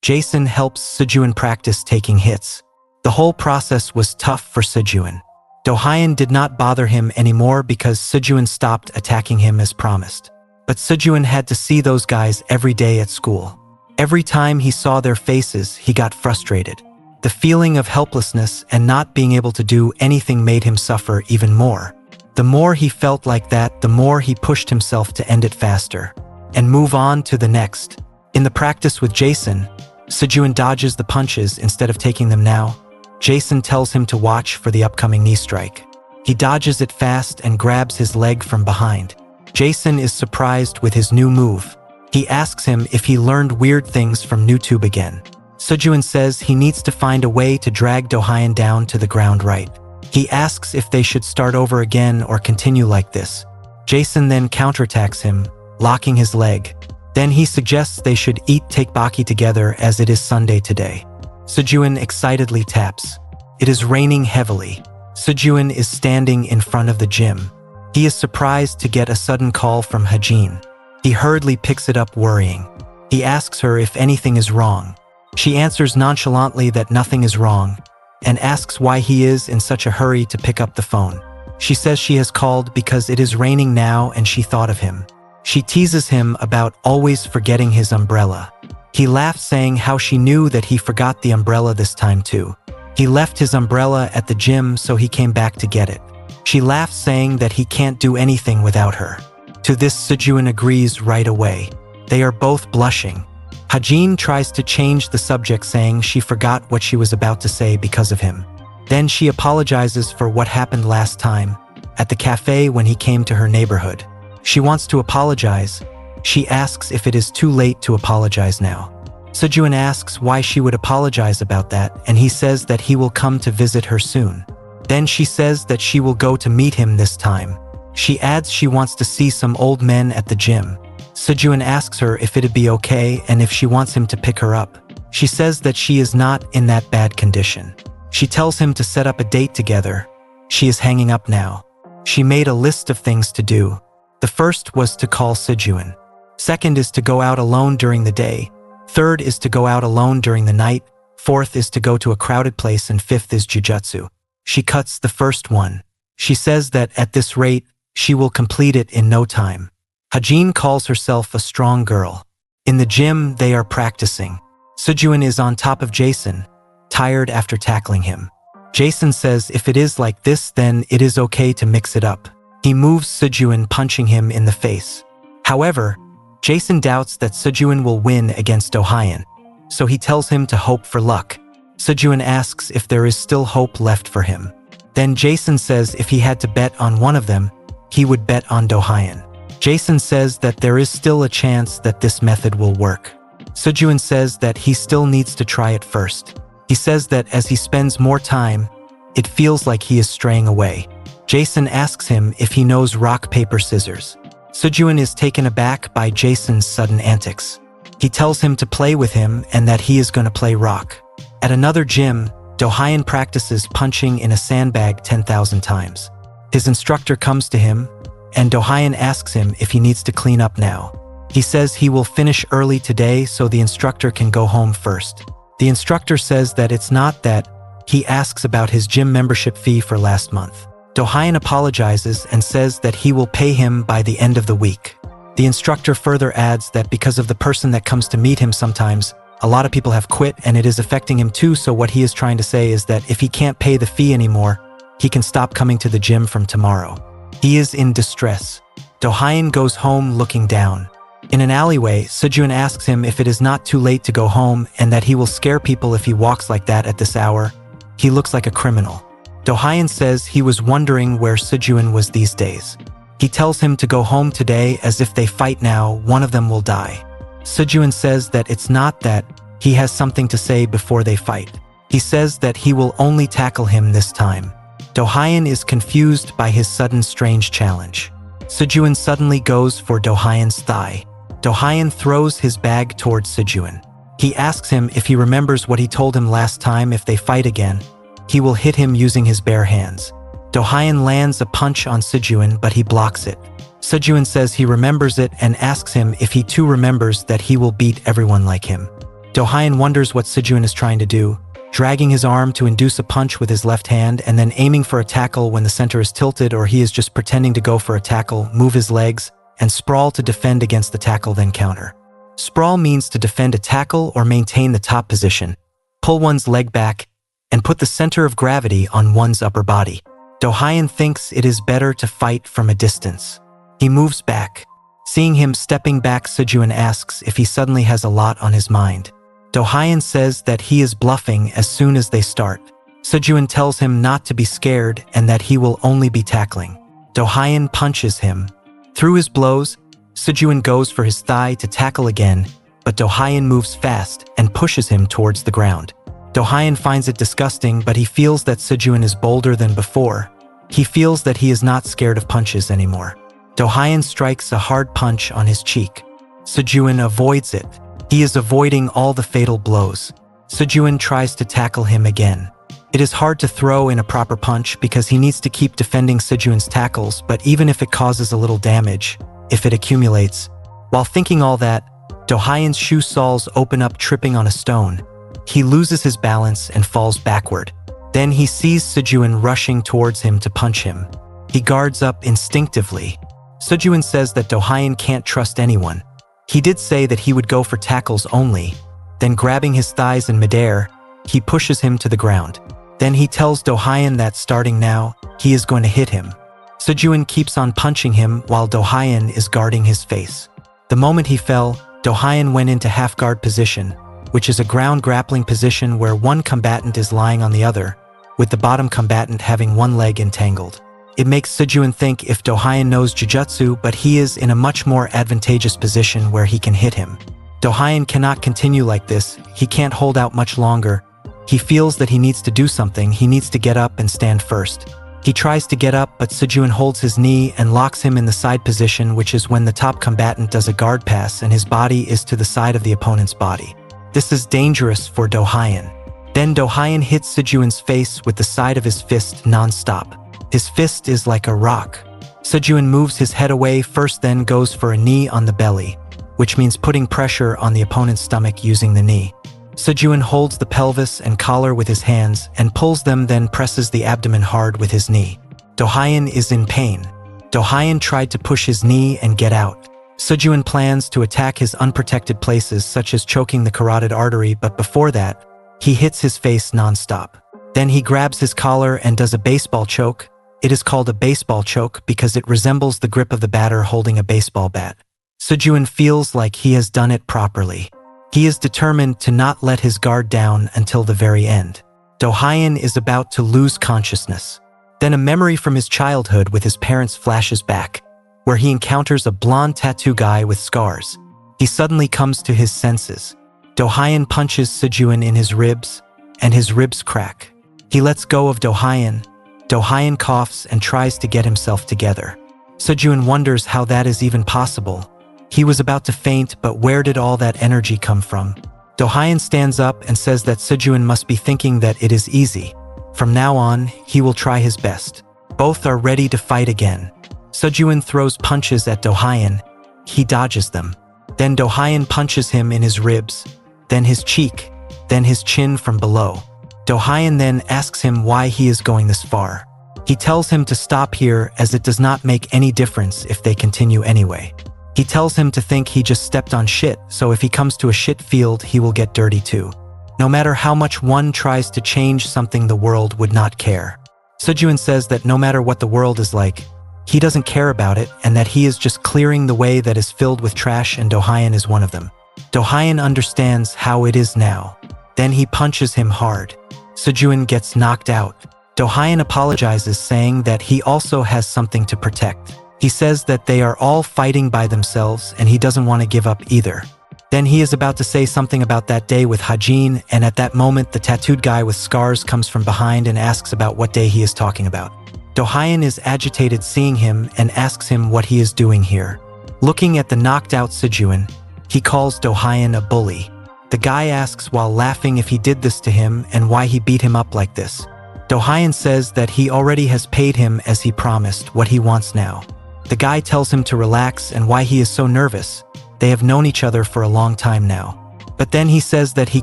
Jason helps Sejuan practice taking hits. The whole process was tough for Sejuan. Do-hyun did not bother him anymore because Sejuan stopped attacking him as promised. But Sejuan had to see those guys every day at school. Every time he saw their faces, he got frustrated. The feeling of helplessness and not being able to do anything made him suffer even more. The more he felt like that, the more he pushed himself to end it faster and move on to the next. In the practice with Jason, Sejuan dodges the punches instead of taking them now. Jason tells him to watch for the upcoming knee strike. He dodges it fast and grabs his leg from behind. Jason is surprised with his new move. He asks him if he learned weird things from YouTube again. Sejuan says he needs to find a way to drag Do-hyun down to the ground right. He asks if they should start over again or continue like this. Jason then counterattacks him, locking his leg. Then he suggests they should eat takoyaki together as it is Sunday today. Sejuan excitedly taps. It is raining heavily. Sejuan is standing in front of the gym. He is surprised to get a sudden call from Hajin. He hurriedly picks it up, worrying. He asks her if anything is wrong. She answers nonchalantly that nothing is wrong, and asks why he is in such a hurry to pick up the phone. She says she has called because it is raining now and she thought of him. She teases him about always forgetting his umbrella. He laughs, saying how she knew that he forgot the umbrella this time too. He left his umbrella at the gym, so he came back to get it. She laughs, saying that he can't do anything without her. To this, Sejuan agrees right away. They are both blushing. Hajin tries to change the subject, saying she forgot what she was about to say because of him. Then she apologizes for what happened last time, at the cafe when he came to her neighborhood. She wants to apologize. She asks if it is too late to apologize now. Sejuan asks why she would apologize about that, and he says that he will come to visit her soon. Then she says that she will go to meet him this time. She adds she wants to see some old men at the gym. Sejuan asks her if it'd be okay and if she wants him to pick her up. She says that she is not in that bad condition. She tells him to set up a date together. She is hanging up now. She made a list of things to do. The first was to call Sejuan. Second is to go out alone during the day. Third is to go out alone during the night. Fourth is to go to a crowded place, and fifth is jujutsu. She cuts the first one. She says that at this rate, she will complete it in no time. Hajin calls herself a strong girl. In the gym, they are practicing. Sejuan is on top of Jason, tired after tackling him. Jason says if it is like this, then it is okay to mix it up. He moves Sejuan, punching him in the face. However, Jason doubts that Sejuan will win against Do-hyun, so he tells him to hope for luck. Sejuan asks if there is still hope left for him. Then Jason says if he had to bet on one of them, he would bet on Do-hyun. Jason says that there is still a chance that this method will work. Sejuan says that he still needs to try it first. He says that as he spends more time, it feels like he is straying away. Jason asks him if he knows rock, paper, scissors. Sejuan is taken aback by Jason's sudden antics. He tells him to play with him and that he is going to play rock. At another gym, Do-hyun practices punching in a sandbag 10,000 times. His instructor comes to him, and Do-hyun asks him if he needs to clean up now. He says he will finish early today so the instructor can go home first. The instructor says that it's not that. He asks about his gym membership fee for last month. Do-hyun apologizes and says that he will pay him by the end of the week. The instructor further adds that because of the person that comes to meet him sometimes, a lot of people have quit and it is affecting him too, so what he is trying to say is that if he can't pay the fee anymore, he can stop coming to the gym from tomorrow. He is in distress. Do-hyun goes home looking down. In an alleyway, Sejuan asks him if it is not too late to go home and that he will scare people if he walks like that at this hour. He looks like a criminal. Do-hyun says he was wondering where Sejuan was these days. He tells him to go home today as if they fight now, one of them will die. Sejuan says that it's not that, he has something to say before they fight. He says that he will only tackle him this time. Do-hyun is confused by his sudden strange challenge. Sejuan suddenly goes for Do-hyun's thigh. Do-hyun throws his bag towards Sejuan. He asks him if he remembers what he told him last time. If they fight again, he will hit him using his bare hands. Do-hyun lands a punch on Sejuan, but he blocks it. Sejuan says he remembers it and asks him if he too remembers that he will beat everyone like him. Do-hyun wonders what Sejun is trying to do, dragging his arm to induce a punch with his left hand and then aiming for a tackle when the center is tilted, or he is just pretending to go for a tackle, move his legs, and sprawl to defend against the tackle then counter. Sprawl means to defend a tackle or maintain the top position, pull one's leg back, and put the center of gravity on one's upper body. Do-hyun thinks it is better to fight from a distance. He moves back. Seeing him stepping back, Sejun asks if he suddenly has a lot on his mind. Do-hyun says that he is bluffing as soon as they start. Sejun tells him not to be scared and that he will only be tackling. Do-hyun punches him. Through his blows, Sejun goes for his thigh to tackle again, but Do-hyun moves fast and pushes him towards the ground. Do-hyun finds it disgusting, but he feels that Sejun is bolder than before. He feels that he is not scared of punches anymore. Do-hyun strikes a hard punch on his cheek. Sejun avoids it. He is avoiding all the fatal blows. Sejun tries to tackle him again. It is hard to throw in a proper punch because he needs to keep defending Sejun's tackles, but even if it causes a little damage, if it accumulates. While thinking all that, Do-hyun's shoe soles open up, tripping on a stone. He loses his balance and falls backward. Then he sees Sejun rushing towards him to punch him. He guards up instinctively. Sejun says that Do-hyun can't trust anyone. He did say that he would go for tackles only. Then grabbing his thighs in midair, he pushes him to the ground. Then he tells Do-hyun that starting now, he is going to hit him. Sejun keeps on punching him while Do-hyun is guarding his face. The moment he fell, Do-hyun went into half-guard position, which is a ground grappling position where one combatant is lying on the other, with the bottom combatant having one leg entangled. It makes Sejun think if Do-hyun knows jujutsu, but he is in a much more advantageous position where he can hit him. Do-hyun cannot continue like this. He can't hold out much longer. He feels that he needs to do something. He needs to get up and stand first. He tries to get up, but Sejun holds his knee and locks him in the side position, which is when the top combatant does a guard pass and his body is to the side of the opponent's body. This is dangerous for Do-hyun. Then Do-hyun hits Sejun's face with the side of his fist non-stop. His fist is like a rock. Sejun moves his head away first, then goes for a knee on the belly, which means putting pressure on the opponent's stomach using the knee. Sejun holds the pelvis and collar with his hands and pulls them, then presses the abdomen hard with his knee. Do-hyun is in pain. Do-hyun tried to push his knee and get out. Sejun plans to attack his unprotected places, such as choking the carotid artery, but before that, he hits his face non-stop. Then he grabs his collar and does a baseball choke. It is called a baseball choke because it resembles the grip of the batter holding a baseball bat. Sejun feels like he has done it properly. He is determined to not let his guard down until the very end. Do-hyun is about to lose consciousness. Then a memory from his childhood with his parents flashes back, where he encounters a blonde tattoo guy with scars. He suddenly comes to his senses. Do-hyun punches Sejun in his ribs, and his ribs crack. He lets go of Do-hyun. Do-hyun coughs and tries to get himself together. Sejun wonders how that is even possible. He was about to faint, but where did all that energy come from? Do-hyun stands up and says that Sejun must be thinking that it is easy. From now on, he will try his best. Both are ready to fight again. Sejun throws punches at Do-hyun. He dodges them. Then Do-hyun punches him in his ribs, then his cheek, then his chin from below. Do-hyun then asks him why he is going this far. He tells him to stop here as it does not make any difference if they continue anyway. He tells him to think he just stepped on shit, so if he comes to a shit field, he will get dirty too. No matter how much one tries to change something, the world would not care. Sejun says that no matter what the world is like, he doesn't care about it and that he is just clearing the way that is filled with trash, and Do-hyun is one of them. Do-hyun understands how it is now. Then he punches him hard. Sejun gets knocked out. Do-hyun apologizes, saying that he also has something to protect. He says that they are all fighting by themselves and he doesn't want to give up either. Then he is about to say something about that day with Hajin, and at that moment the tattooed guy with scars comes from behind and asks about what day he is talking about. Do-hyun is agitated seeing him and asks him what he is doing here. Looking at the knocked out Sejun, he calls Do-hyun a bully. The guy asks while laughing if he did this to him and why he beat him up like this. Do-hyun says that he already has paid him as he promised, what he wants now. The guy tells him to relax and why he is so nervous. They have known each other for a long time now. But then he says that he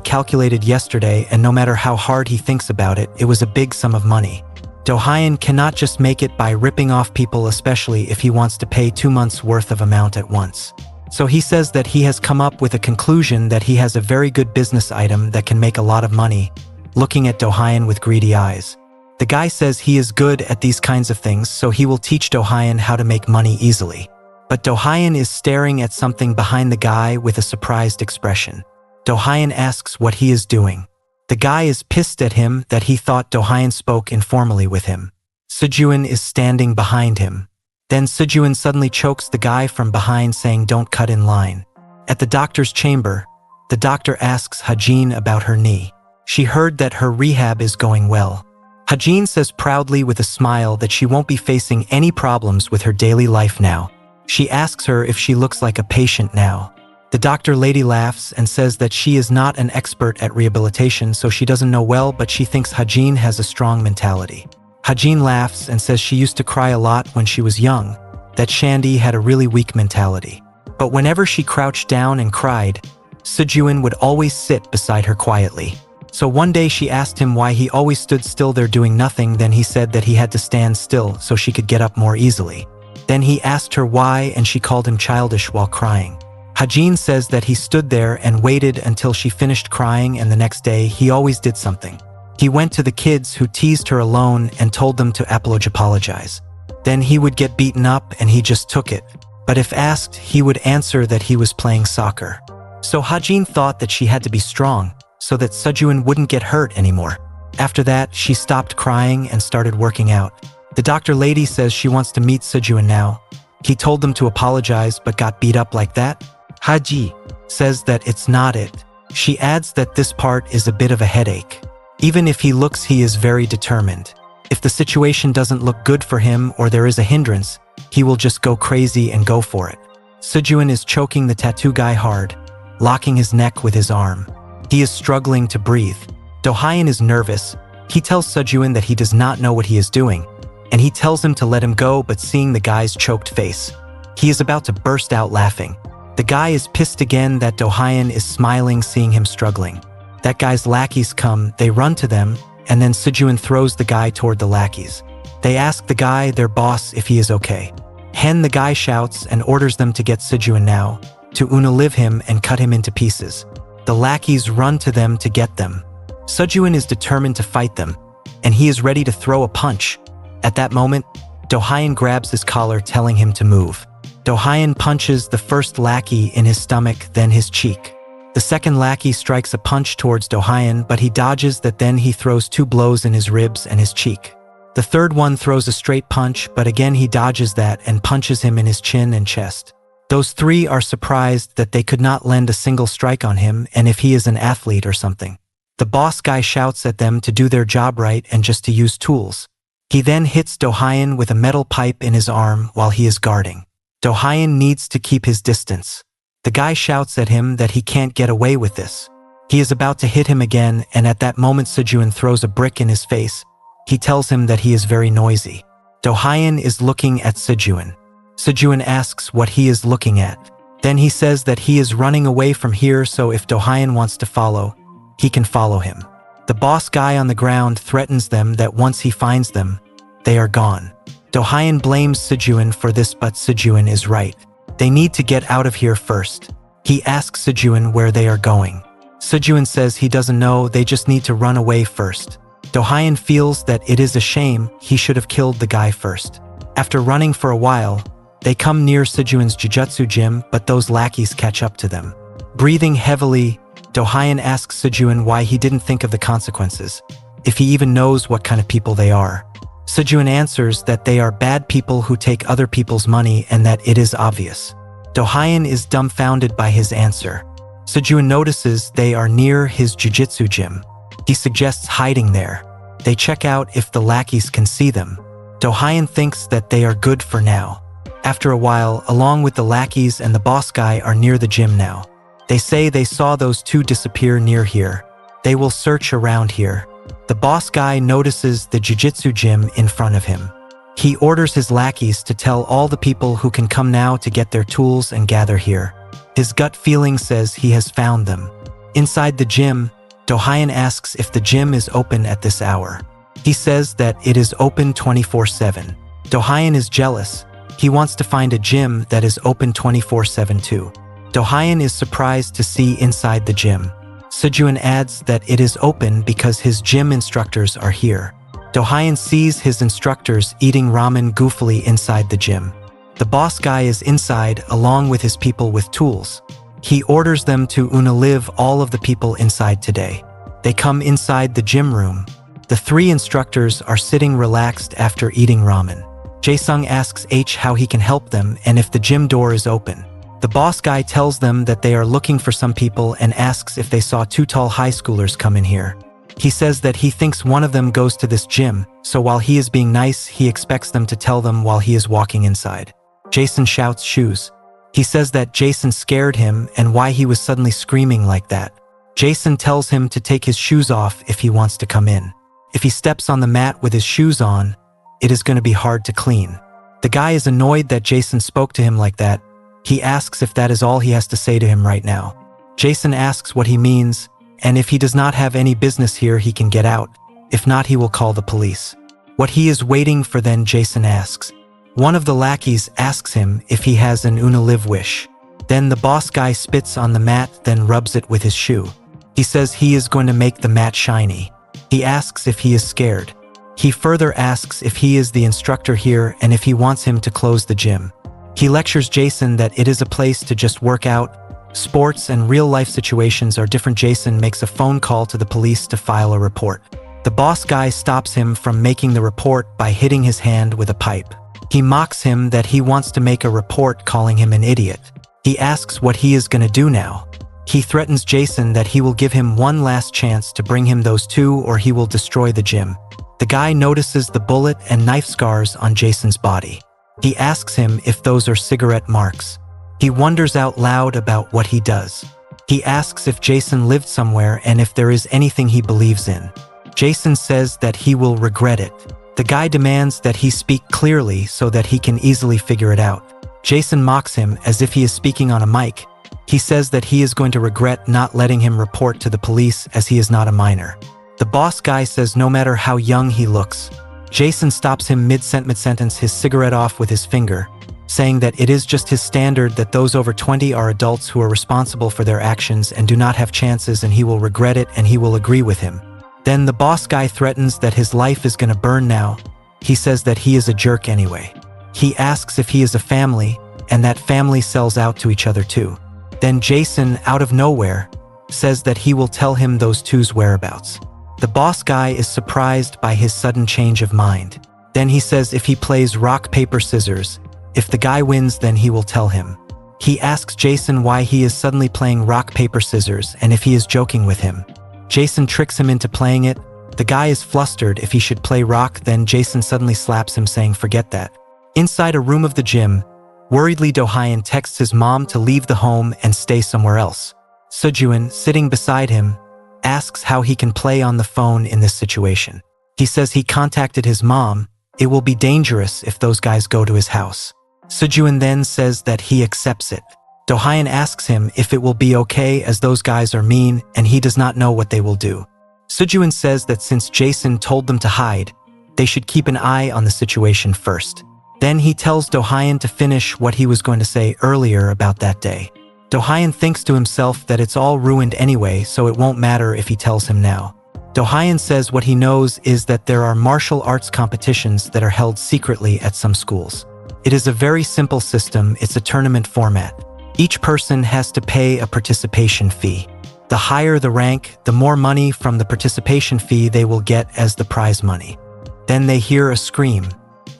calculated yesterday, and no matter how hard he thinks about it, it was a big sum of money. Do-hyun cannot just make it by ripping off people, especially if he wants to pay 2 months worth of amount at once. So he says that he has come up with a conclusion that he has a very good business item that can make a lot of money, looking at Do-hyun with greedy eyes. The guy says he is good at these kinds of things, so he will teach Do-hyun how to make money easily. But Do-hyun is staring at something behind the guy with a surprised expression. Do-hyun asks what he is doing. The guy is pissed at him that he thought Do-hyun spoke informally with him. Sejun is standing behind him. Then Sejun suddenly chokes the guy from behind, saying, "Don't cut in line." At the doctor's chamber, the doctor asks Hajin about her knee. She heard that her rehab is going well. Hajin says proudly with a smile that she won't be facing any problems with her daily life now. She asks her if she looks like a patient now. The doctor lady laughs and says that she is not an expert at rehabilitation, so she doesn't know well, but she thinks Hajin has a strong mentality. Hajin laughs and says she used to cry a lot when she was young, that Shandy had a really weak mentality. But whenever she crouched down and cried, Sejun would always sit beside her quietly. So one day she asked him why he always stood still there doing nothing. Then he said that he had to stand still so she could get up more easily. Then he asked her why, and she called him childish while crying. Hajin says that he stood there and waited until she finished crying, and the next day he always did something. He went to the kids who teased her alone and told them to apologize. Then he would get beaten up and he just took it. But if asked, he would answer that he was playing soccer. So Hajin thought that she had to be strong so that Sejun wouldn't get hurt anymore. After that, she stopped crying and started working out. The doctor lady says she wants to meet Sejun now. He told them to apologize but got beat up like that. Haji says that it's not it. She adds that this part is a bit of a headache. Even if he looks, he is very determined. If the situation doesn't look good for him or there is a hindrance, he will just go crazy and go for it. Sejun is choking the tattoo guy hard, locking his neck with his arm. He is struggling to breathe. Do-hyun is nervous. He tells Sejun that he does not know what he is doing, and he tells him to let him go, but seeing the guy's choked face, he is about to burst out laughing. The guy is pissed again that Do-hyun is smiling seeing him struggling. That guy's lackeys come, they run to them, and then Sejun throws the guy toward the lackeys. They ask the guy, their boss, if he is okay. The guy shouts and orders them to get Sejun now, to unalive him and cut him into pieces. The lackeys run to them to get them. Sejun is determined to fight them, and he is ready to throw a punch. At that moment, Do-hyun grabs his collar, telling him to move. Do-hyun punches the first lackey in his stomach, then his cheek. The second lackey strikes a punch towards Do-hyun, but he dodges that. Then he throws 2 blows in his ribs and his cheek. The third one throws a straight punch, but again he dodges that and punches him in his chin and chest. Those 3 are surprised that they could not land a single strike on him, and if he is an athlete or something. The boss guy shouts at them to do their job right and just to use tools. He then hits Do-hyun with a metal pipe in his arm while he is guarding. Do-hyun needs to keep his distance. The guy shouts at him that he can't get away with this. He is about to hit him again, and at that moment Sejun throws a brick in his face. He tells him that he is very noisy. Do-hyun is looking at Sejun. Sejun asks what he is looking at. Then he says that he is running away from here, so if Do-hyun wants to follow, he can follow him. The boss guy on the ground threatens them that once he finds them, they are gone. Do-hyun blames Sejun for this, but Sejun is right. They need to get out of here first. He asks Sejun where they are going. Sejun says he doesn't know, they just need to run away first. Do-hyun feels that it is a shame, he should have killed the guy first. After running for a while, they come near Sejun's jujutsu gym, but those lackeys catch up to them. Breathing heavily, Do-hyun asks Sejun why he didn't think of the consequences, if he even knows what kind of people they are. Sejun answers that they are bad people who take other people's money and that it is obvious. Do-hyun is dumbfounded by his answer. Sejun notices they are near his jiu-jitsu gym. He suggests hiding there. They check out if the lackeys can see them. Do-hyun thinks that they are good for now. After a while, along with the lackeys and the boss guy are near the gym now. They say they saw those 2 disappear near here. They will search around here. The boss guy notices the jiu-jitsu gym in front of him. He orders his lackeys to tell all the people who can come now to get their tools and gather here. His gut feeling says he has found them. Inside the gym, Do-hyun asks if the gym is open at this hour. He says that it is open 24/7. Do-hyun is jealous. He wants to find a gym that is open 24/7 too. Do-hyun is surprised to see inside the gym. Sejun adds that it is open because his gym instructors are here. Do-hyun sees his instructors eating ramen goofily inside the gym. The boss guy is inside along with his people with tools. He orders them to unalive all of the people inside today. They come inside the gym room. The three instructors are sitting relaxed after eating ramen. Jae-sung asks H how he can help them and if the gym door is open. The boss guy tells them that they are looking for some people and asks if they saw two tall high schoolers come in here. He says that he thinks one of them goes to this gym, so while he is being nice, he expects them to tell them while he is walking inside. Jason shouts shoes. He says that Jason scared him and why he was suddenly screaming like that. Jason tells him to take his shoes off if he wants to come in. If he steps on the mat with his shoes on, it is going to be hard to clean. The guy is annoyed that Jason spoke to him like that. He asks if that is all he has to say to him right now. Jason asks what he means, and if he does not have any business here, he can get out. If not, he will call the police. What he is waiting for then, Jason asks. One of the lackeys asks him if he has an unalive wish. Then the boss guy spits on the mat, then rubs it with his shoe. He says he is going to make the mat shiny. He asks if he is scared. He further asks if he is the instructor here and if he wants him to close the gym. He lectures Jason that it is a place to just work out. Sports and real-life situations are different. Jason makes a phone call to the police to file a report. The boss guy stops him from making the report by hitting his hand with a pipe. He mocks him that he wants to make a report, calling him an idiot. He asks what he is going to do now. He threatens Jason that he will give him one last chance to bring him those two or he will destroy the gym. The guy notices the bullet and knife scars on Jason's body. He asks him if those are cigarette marks. He wonders out loud about what he does. He asks if Jason lived somewhere and if there is anything he believes in. Jason says that he will regret it. The guy demands that he speak clearly so that he can easily figure it out. Jason mocks him as if he is speaking on a mic. He says that he is going to regret not letting him report to the police as he is not a minor. The boss guy says no matter how young he looks. Jason stops him mid-sentence his cigarette off with his finger, saying that it is just his standard that those over 20 are adults who are responsible for their actions and do not have chances and he will regret it and he will agree with him. Then the boss guy threatens that his life is gonna burn now. He says that he is a jerk anyway. He asks if he is a family and that family sells out to each other too. Then Jason, out of nowhere, says that he will tell him those two's whereabouts. The boss guy is surprised by his sudden change of mind. Then he says if he plays rock, paper, scissors, if the guy wins then he will tell him. He asks Jason why he is suddenly playing rock, paper, scissors and if he is joking with him. Jason tricks him into playing it. The guy is flustered if he should play rock, then Jason suddenly slaps him saying forget that. Inside a room of the gym, worriedly Do-hyun texts his mom to leave the home and stay somewhere else. Sejun, sitting beside him, asks how he can play on the phone in this situation. He says he contacted his mom. It will be dangerous if those guys go to his house. Sejun then says that he accepts it. Do-hyun asks him if it will be okay as those guys are mean and he does not know what they will do. Sejun says that since Jason told them to hide, they should keep an eye on the situation first. Then he tells Do-hyun to finish what he was going to say earlier about that day. Do-hyun thinks to himself that it's all ruined anyway, so it won't matter if he tells him now. Do-hyun says what he knows is that there are martial arts competitions that are held secretly at some schools. It is a very simple system. It's a tournament format. Each person has to pay a participation fee. The higher the rank, the more money from the participation fee they will get as the prize money. Then they hear a scream.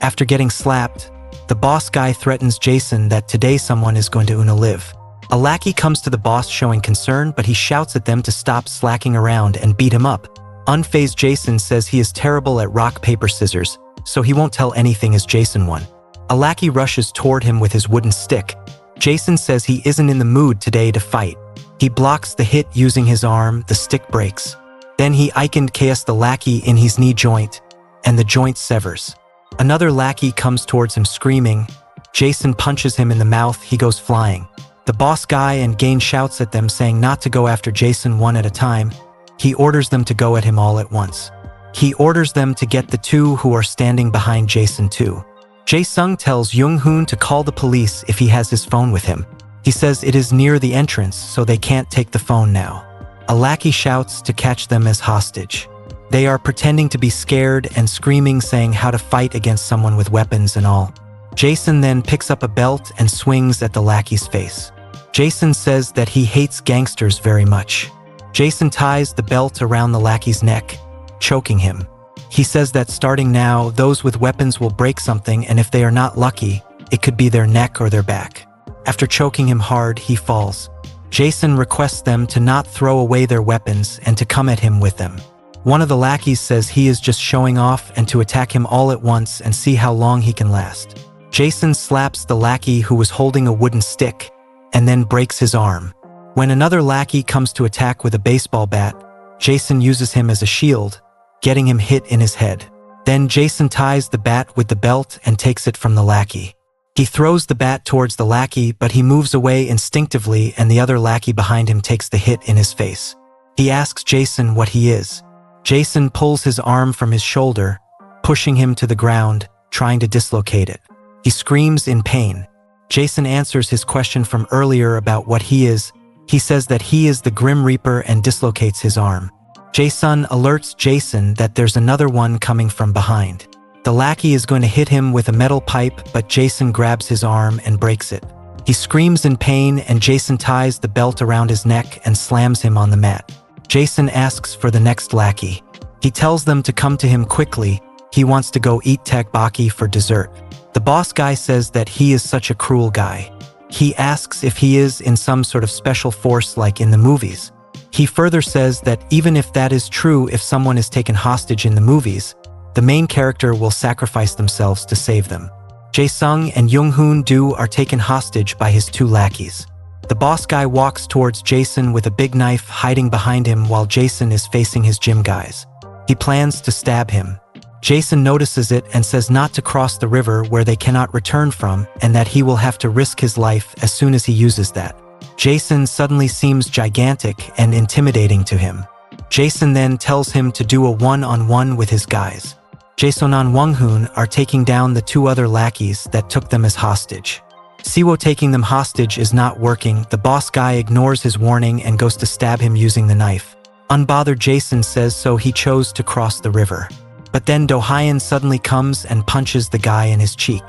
After getting slapped, the boss guy threatens Jason that today someone is going to unalive. A lackey comes to the boss showing concern, but he shouts at them to stop slacking around and beat him up. Unfazed Jason says he is terrible at rock, paper, scissors, so he won't tell anything as Jason won. A lackey rushes toward him with his wooden stick. Jason says he isn't in the mood today to fight. He blocks the hit using his arm, the stick breaks. Then he iconed KS the lackey in his knee joint, and the joint severs. Another lackey comes towards him screaming. Jason punches him in the mouth, he goes flying. The boss guy and Gain shouts at them saying not to go after Jason one at a time. He orders them to go at him all at once. He orders them to get the two who are standing behind Jason too. Jae-sung tells Young-hoon to call the police if he has his phone with him. He says it is near the entrance, so they can't take the phone now. A lackey shouts to catch them as hostage. They are pretending to be scared and screaming, saying how to fight against someone with weapons and all. Jason then picks up a belt and swings at the lackey's face. Jason says that he hates gangsters very much. Jason ties the belt around the lackey's neck, choking him. He says that starting now, those with weapons will break something, and if they are not lucky, it could be their neck or their back. After choking him hard, he falls. Jason requests them to not throw away their weapons and to come at him with them. One of the lackeys says he is just showing off and to attack him all at once and see how long he can last. Jason slaps the lackey who was holding a wooden stick and then breaks his arm. When another lackey comes to attack with a baseball bat, Jason uses him as a shield, getting him hit in his head. Then Jason ties the bat with the belt and takes it from the lackey. He throws the bat towards the lackey, but he moves away instinctively and the other lackey behind him takes the hit in his face. He asks Jason what he is. Jason pulls his arm from his shoulder, pushing him to the ground, trying to dislocate it. He screams in pain. Jason answers his question from earlier about what he is. He says that he is the Grim Reaper and dislocates his arm. Jae-sun alerts Jason that there's another one coming from behind. The lackey is going to hit him with a metal pipe, but Jason grabs his arm and breaks it. He screams in pain and Jason ties the belt around his neck and slams him on the mat. Jason asks for the next lackey. He tells them to come to him quickly. He wants to go eat tteokbokki for dessert. The boss guy says that he is such a cruel guy. He asks if he is in some sort of special force like in the movies. He further says that even if that is true, if someone is taken hostage in the movies, the main character will sacrifice themselves to save them. Jae-sung and Young-hoon are taken hostage by his two lackeys. The boss guy walks towards Jason with a big knife hiding behind him while Jason is facing his gym guys. He plans to stab him. Jason notices it and says not to cross the river where they cannot return from and that he will have to risk his life as soon as he uses that. Jason suddenly seems gigantic and intimidating to him. Jason then tells him to do a one-on-one with his guys. Jason and Wang-hoon are taking down the two other lackeys that took them as hostage. Siwo taking them hostage is not working. The boss guy ignores his warning and goes to stab him using the knife. Unbothered Jason says so he chose to cross the river. But then Do-hyun suddenly comes and punches the guy in his cheek.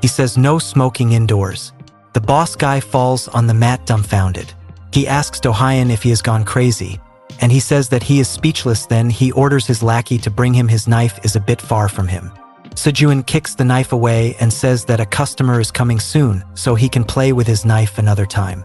He says no smoking indoors. The boss guy falls on the mat dumbfounded. He asks Do-hyun if he has gone crazy, and he says that he is speechless. Then he orders his lackey to bring him his knife is a bit far from him. Sejun kicks the knife away and says that a customer is coming soon, so he can play with his knife another time.